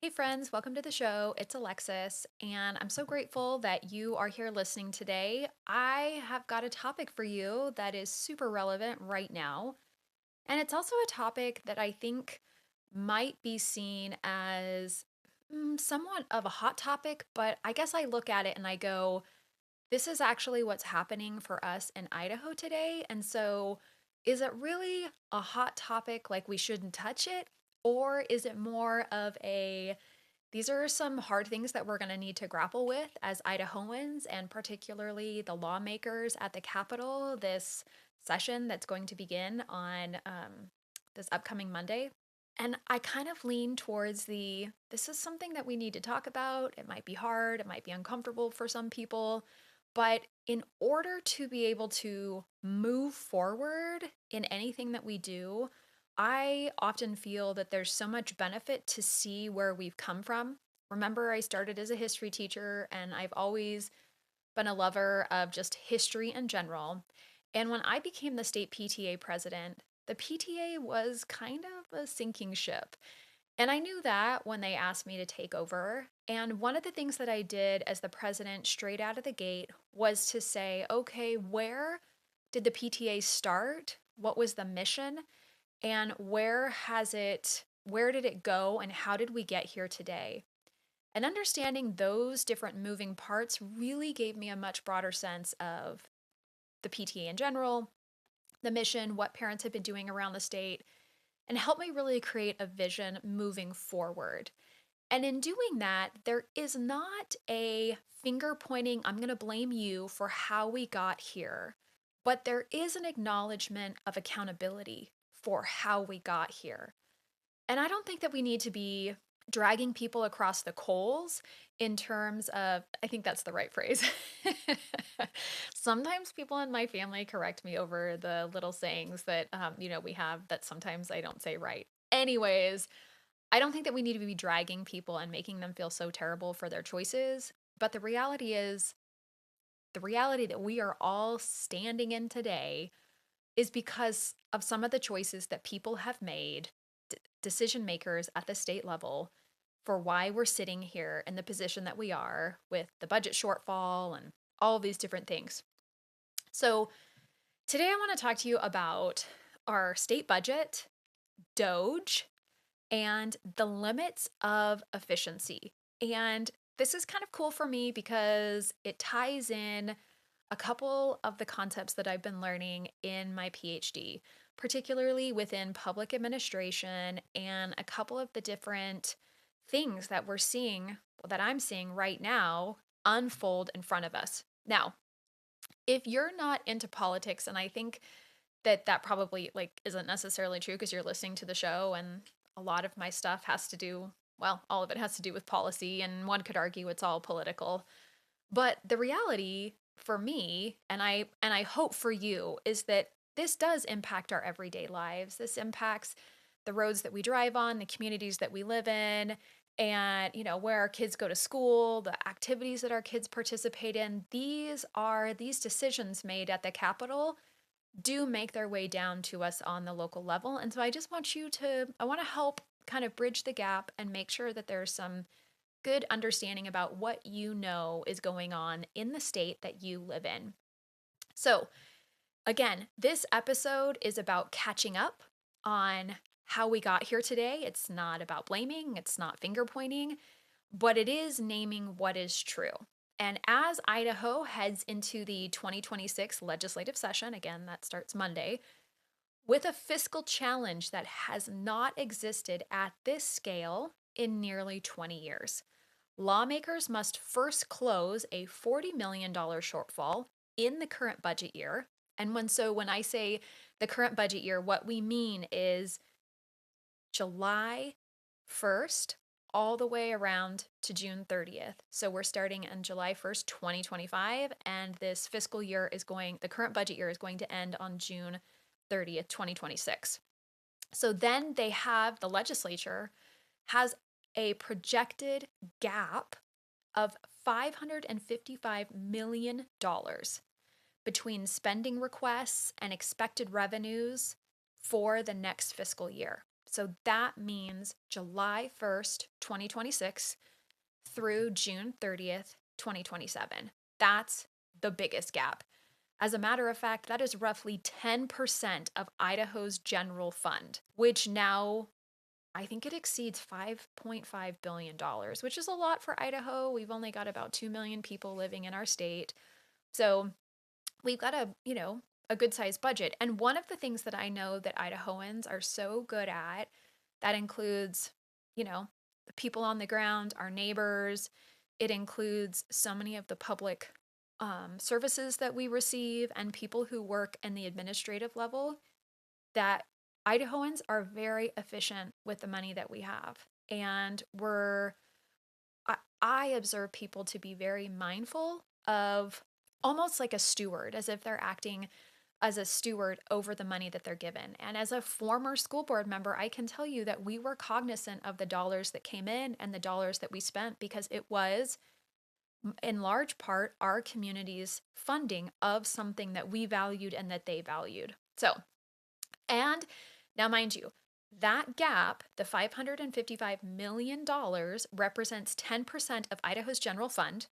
Hey, friends, welcome to the show. It's Alexis, and I'm so grateful that you are here listening today. I have got a topic for you that is super relevant right now. And it's also a topic that I think might be seen as somewhat of a hot topic, but I guess I look at it and I go, this is actually what's happening for us in Idaho today. And so, is it really a hot topic like we shouldn't touch it? Or is it more of a these are some hard things that we're going to need to grapple with as Idahoans and particularly the lawmakers at the Capitol this session that's going to begin on this upcoming Monday. And I kind of lean towards this is something that we need to talk about. It might be hard, it might be uncomfortable for some people, but in order to be able to move forward in anything that we do, I often feel that there's so much benefit to see where we've come from. Remember, I started as a history teacher, and I've always been a lover of just history in general. And when I became the state PTA president, the PTA was kind of a sinking ship. And I knew that when they asked me to take over. And one of the things that I did as the president straight out of the gate was to say, okay, where did the PTA start? What was the mission? And where did it go? And how did we get here today? And understanding those different moving parts really gave me a much broader sense of the PTA in general, the mission, what parents have been doing around the state, and helped me really create a vision moving forward. And in doing that, there is not a finger pointing, I'm going to blame you for how we got here, but there is an acknowledgement of accountability for how we got here. And I don't think that we need to be dragging people across the coals in terms of, I think that's the right phrase. Sometimes people in my family correct me over the little sayings that, we have that sometimes I don't say right. Anyways, I don't think that we need to be dragging people and making them feel so terrible for their choices. But the reality is, the reality that we are all standing in today is because of some of the choices that people have made, decision makers at the state level, for why we're sitting here in the position that we are with the budget shortfall and all of these different things. So, today I want to talk to you about our state budget, DOGE, and the limits of efficiency. And this is kind of cool for me because it ties in a couple of the concepts that I've been learning in my PhD, particularly within public administration and a couple of the different things that that I'm seeing right now unfold in front of us. Now, if you're not into politics, and I think that probably like isn't necessarily true because you're listening to the show and a lot of my stuff has to do, well, all of it has to do with policy, and one could argue it's all political. But the reality for me, and I hope for you, is that this does impact our everyday lives. This impacts the roads that we drive on, the communities that we live in, and where our kids go to school, the activities that our kids participate in. These decisions made at the Capitol do make their way down to us on the local level. And so I want to help kind of bridge the gap and make sure that there's some good understanding about what is going on in the state that you live in. So, again, this episode is about catching up on how we got here today. It's not about blaming, it's not finger pointing, but it is naming what is true. And as Idaho heads into the 2026 legislative session, again, that starts Monday, with a fiscal challenge that has not existed at this scale in nearly 20 years. Lawmakers must first close a $40 million shortfall in the current budget year. And when I say the current budget year, what we mean is July 1st all the way around to June 30th. So we're starting on July 1st, 2025, and this the current budget year is going to end on June 30th, 2026. So then the legislature has a projected gap of $555 million between spending requests and expected revenues for the next fiscal year. So that means July 1st, 2026 through June 30th, 2027. That's the biggest gap. As a matter of fact, that is roughly 10% of Idaho's general fund, which now I think it exceeds $5.5 billion, which is a lot for Idaho. We've only got about 2 million people living in our state. So we've got a good sized budget. And one of the things that I know that Idahoans are so good at, that includes, you know, the people on the ground, our neighbors. It includes so many of the public services that we receive and people who work in the administrative level, that Idahoans are very efficient with the money that we have. And I observe people to be very mindful of, almost like a steward, as if they're acting as a steward over the money that they're given. And as a former school board member, I can tell you that we were cognizant of the dollars that came in and the dollars that we spent, because it was in large part our community's funding of something that we valued and that they valued. So, and now, mind you, that gap, the $555 million, represents 10% of Idaho's general fund.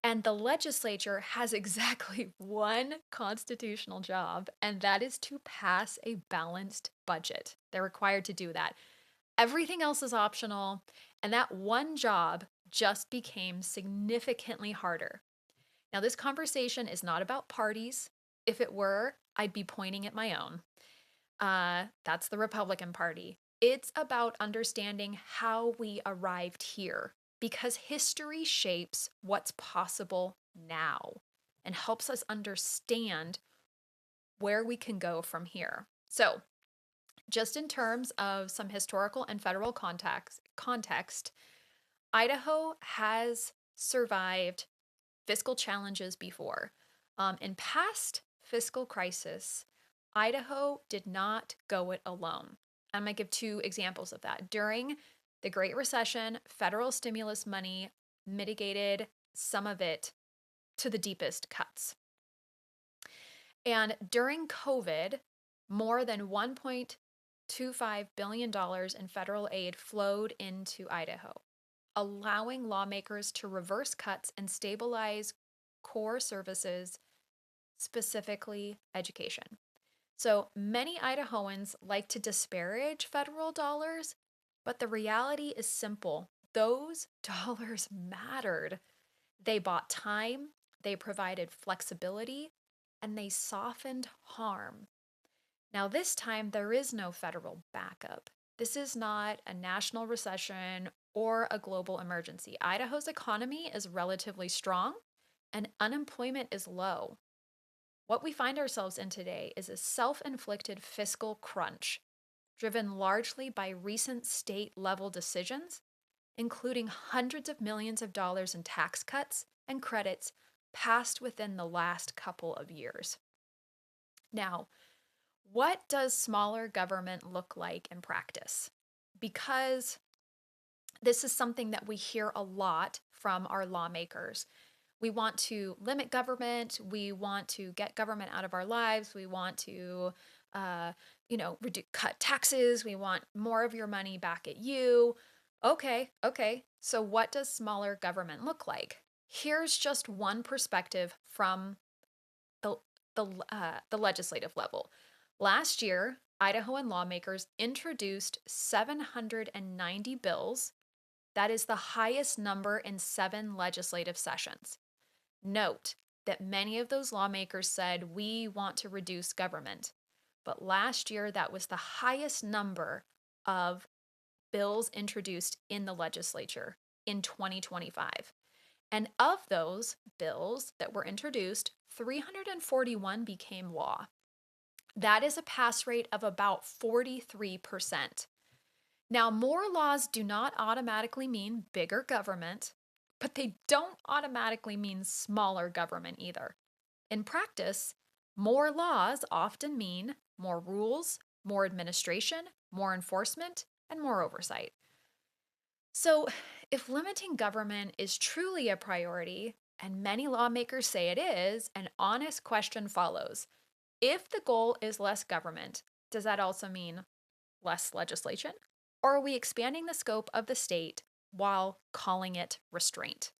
And the legislature has exactly one constitutional job, and that is to pass a balanced budget. They're required to do that. Everything else is optional, and that one job just became significantly harder. Now, this conversation is not about parties. If it were, I'd be pointing at my own. That's the Republican Party. It's about understanding how we arrived here, because history shapes what's possible now and helps us understand where we can go from here. So, just in terms of some historical and federal context, Idaho has survived fiscal challenges before. In past fiscal crisis, Idaho did not go it alone. I'm going to give two examples of that. During the Great Recession, federal stimulus money mitigated some of it to the deepest cuts. And during COVID, more than $1.25 billion in federal aid flowed into Idaho, allowing lawmakers to reverse cuts and stabilize core services, specifically education. So many Idahoans like to disparage federal dollars, but the reality is simple. Those dollars mattered. They bought time, they provided flexibility, and they softened harm. Now, this time, there is no federal backup. This is not a national recession or a global emergency. Idaho's economy is relatively strong and unemployment is low. What we find ourselves in today is a self-inflicted fiscal crunch, driven largely by recent state-level decisions, including hundreds of millions of dollars in tax cuts and credits passed within the last couple of years. Now, what does smaller government look like in practice? Because this is something that we hear a lot from our lawmakers. We want to limit government. We want to get government out of our lives. We want to, cut taxes. We want more of your money back at you. Okay. So what does smaller government look like? Here's just one perspective from the legislative level. Last year, Idahoan lawmakers introduced 790 bills. That is the highest number in 7 legislative sessions. Note that many of those lawmakers said, we want to reduce government. But last year, that was the highest number of bills introduced in the legislature in 2025. And of those bills that were introduced, 341 became law. That is a pass rate of about 43%. Now, more laws do not automatically mean bigger government, but they don't automatically mean smaller government either. In practice, more laws often mean more rules, more administration, more enforcement, and more oversight. So, if limiting government is truly a priority, and many lawmakers say it is, an honest question follows. If the goal is less government, does that also mean less legislation? Or are we expanding the scope of the state while calling it restraint?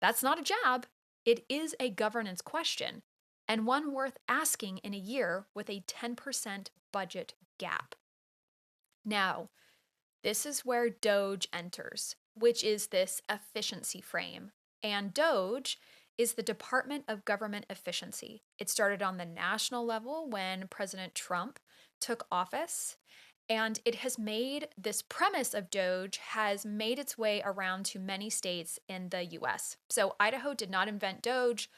That's not a jab. It is a governance question, and one worth asking in a year with a 10% budget gap. Now, this is where DOGE enters, which is this efficiency frame. And DOGE is the Department of Government Efficiency. It started on the national level when President Trump took office. And it has made this premise of DOGE has made its way around to many states in the US. So Idaho did not invent DOGE,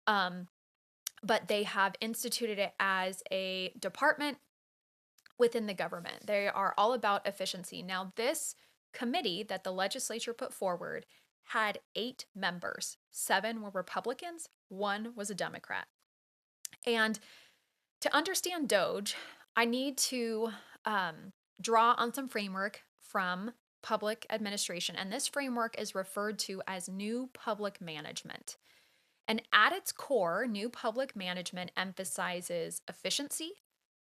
but they have instituted it as a department within the government. They are all about efficiency. Now, this committee that the legislature put forward had 8 members. 7 were Republicans, 1 was a Democrat. And to understand DOGE, I need to draw on some framework from public administration. And this framework is referred to as New Public Management. And at its core, New Public Management emphasizes efficiency,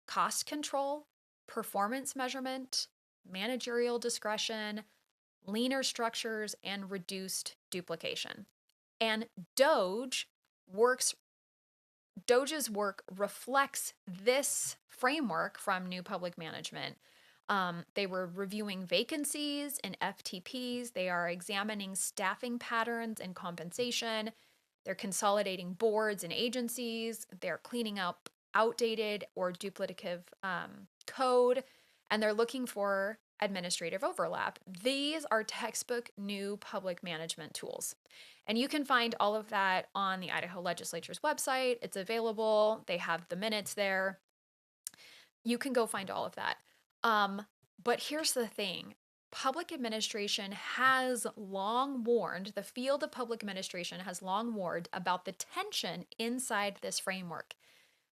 cost control, performance measurement, managerial discretion, leaner structures, and reduced duplication. And DOGE's work reflects this framework from New Public Management. They were reviewing vacancies in FTPs. They are examining staffing patterns and compensation. They're consolidating boards and agencies. They're cleaning up outdated or duplicative code, and they're looking for administrative overlap. These are textbook New Public Management tools. And you can find all of that on the Idaho Legislature's website. It's available. They have the minutes there. You can go find all of that. But here's the thing. Public administration has long warned, the field of public administration has long warned about the tension inside this framework.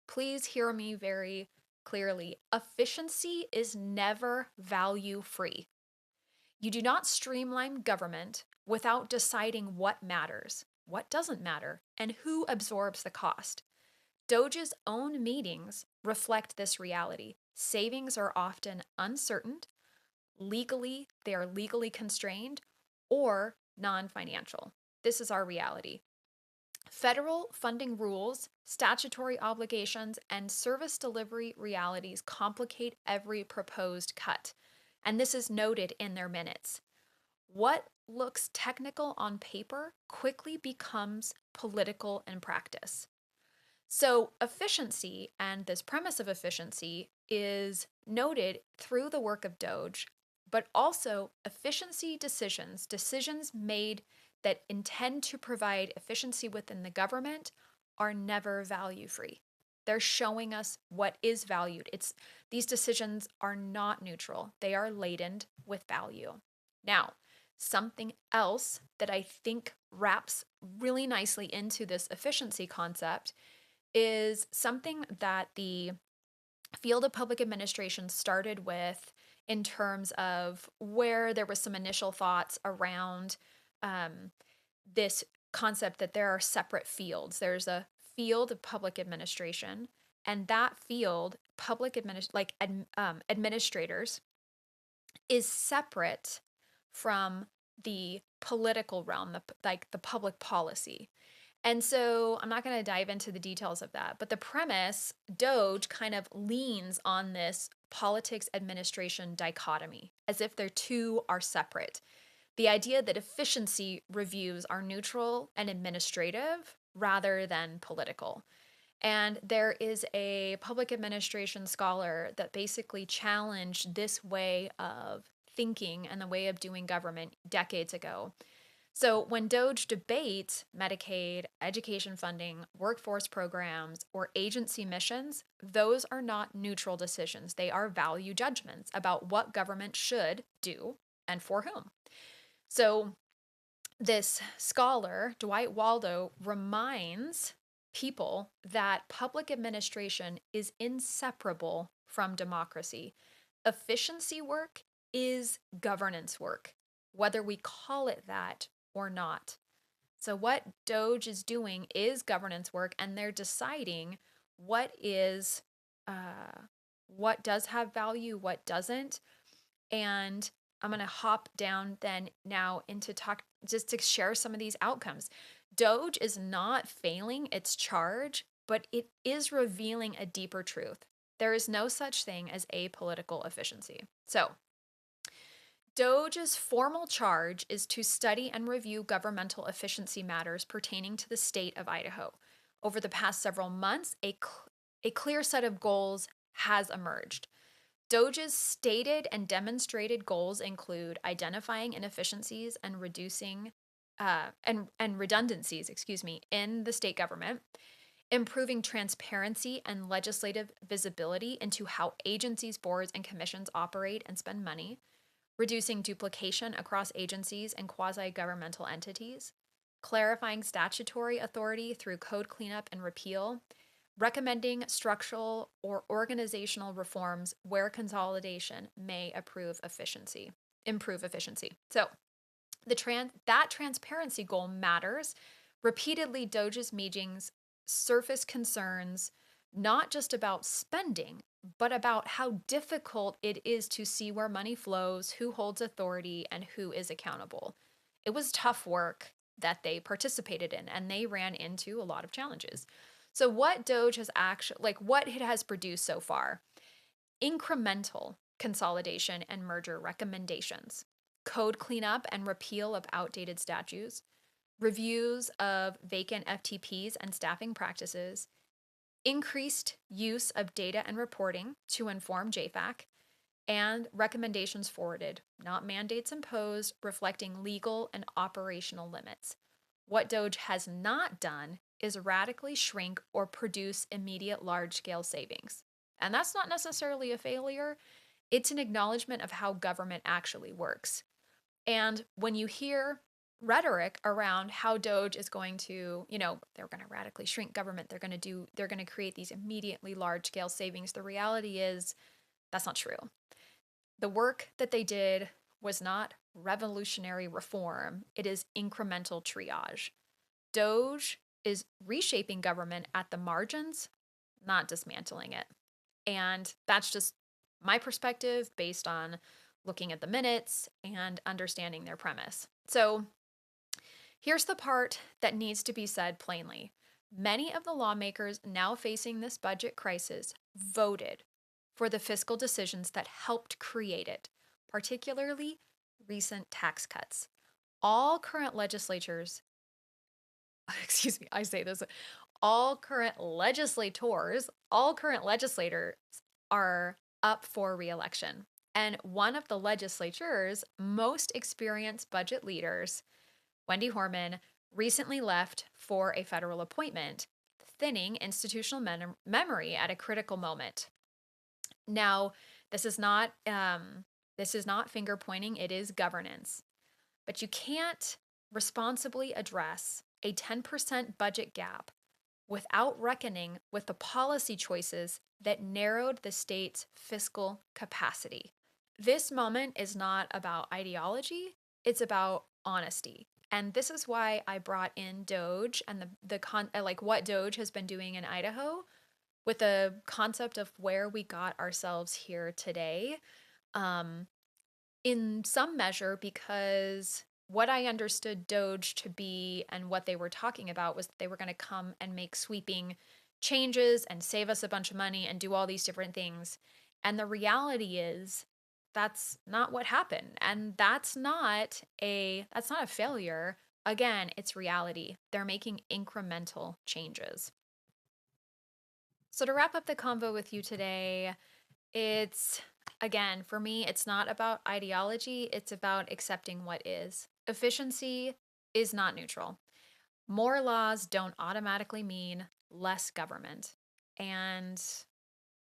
Please hear me very clearly. Efficiency is never value free. You do not streamline government without deciding what matters, what doesn't matter, and who absorbs the cost. DOGE's own meetings reflect this reality. Savings are often uncertain, they are legally constrained, or non-financial. This is our reality. Federal funding rules, statutory obligations, and service delivery realities complicate every proposed cut. And this is noted in their minutes. What looks technical on paper quickly becomes political in practice. So efficiency and this premise of efficiency is noted through the work of DOGE, but also efficiency decisions made that intend to provide efficiency within the government are never value free. They're showing us what is valued. These decisions are not neutral. They are laden with value. Now, something else that I think wraps really nicely into this efficiency concept is something that the field of public administration started with in terms of where there was some initial thoughts around this concept that there are separate fields. There's a field of public administration, and that field, administrators, is separate from the political realm, the public policy. And so I'm not going to dive into the details of that, but the premise, DOGE kind of leans on this politics administration dichotomy, as if the two are separate. The idea that efficiency reviews are neutral and administrative rather than political. And there is a public administration scholar that basically challenged this way of thinking and the way of doing government decades ago. So when DOGE debates Medicaid, education funding, workforce programs, or agency missions, those are not neutral decisions. They are value judgments about what government should do and for whom. So this scholar, Dwight Waldo, reminds people that public administration is inseparable from democracy. Efficiency work is governance work, whether we call it that or not. So what DOGE is doing is governance work, and they're deciding what is what does have value, what doesn't. And I'm going to hop down then now into talk just to share some of these outcomes. DOGE is not failing its charge, but it is revealing a deeper truth. There is no such thing as apolitical efficiency. So, DOGE's formal charge is to study and review governmental efficiency matters pertaining to the state of Idaho. Over the past several months, a clear set of goals has emerged. DOGE's stated and demonstrated goals include identifying inefficiencies and reducing and redundancies, in the state government, improving transparency and legislative visibility into how agencies, boards, and commissions operate and spend money, reducing duplication across agencies and quasi-governmental entities, clarifying statutory authority through code cleanup and repeal, recommending structural or organizational reforms where consolidation may improve efficiency. So, that transparency goal matters. Repeatedly, DOGE's meetings surface concerns not just about spending, but about how difficult it is to see where money flows, who holds authority, and who is accountable. It was tough work that they participated in, and they ran into a lot of challenges. So, what DOGE has actually, what it has produced so far: incremental consolidation and merger recommendations, code cleanup and repeal of outdated statutes, reviews of vacant FTPs and staffing practices, increased use of data and reporting to inform JFAC, and recommendations forwarded, not mandates imposed, reflecting legal and operational limits. What DOGE has not done is radically shrink or produce immediate large-scale savings. And that's not necessarily a failure. It's an acknowledgement of how government actually works. And when you hear rhetoric around how DOGE is going to, they're going to radically shrink government, they're going to create these immediately large-scale savings, the reality is that's not true. The work that they did was not revolutionary reform, it is incremental triage. DOGE is reshaping government at the margins, not dismantling it. And that's just my perspective based on looking at the minutes and understanding their premise. So here's the part that needs to be said plainly. Many of the lawmakers now facing this budget crisis voted for the fiscal decisions that helped create it, particularly recent tax cuts. All current legislators, excuse me, I say this, all current legislators are up for re-election. And one of the legislature's most experienced budget leaders, Wendy Horman, recently left for a federal appointment, thinning institutional memory at a critical moment. Now, this is not finger pointing, it is governance. But you can't responsibly address a 10% budget gap without reckoning with the policy choices that narrowed the state's fiscal capacity. This moment is not about ideology, it's about honesty. And this is why I brought in DOGE and what DOGE has been doing in Idaho with the concept of where we got ourselves here today. In some measure, because what I understood DOGE to be and what they were talking about was that they were going to come and make sweeping changes and save us a bunch of money and do all these different things. And the reality is that's not what happened. And that's not a failure. Again, it's reality. They're making incremental changes. So to wrap up the convo with you today, it's, again, for me, it's not about ideology, it's about accepting what is. Efficiency is not neutral. More laws don't automatically mean less government. And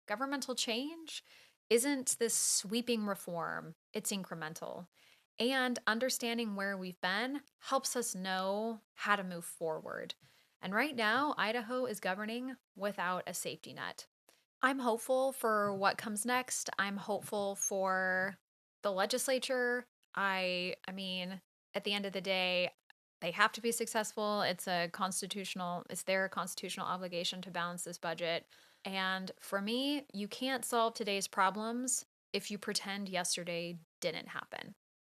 governmental change isn't this sweeping reform, it's incremental. And understanding where we've been helps us know how to move forward. And right now, Idaho is governing without a safety net. I'm hopeful for what comes next. I'm hopeful for the legislature. I mean, at the end of the day, they have to be successful. It's their constitutional obligation to balance this budget. And for me, you can't solve today's problems if you pretend yesterday didn't happen.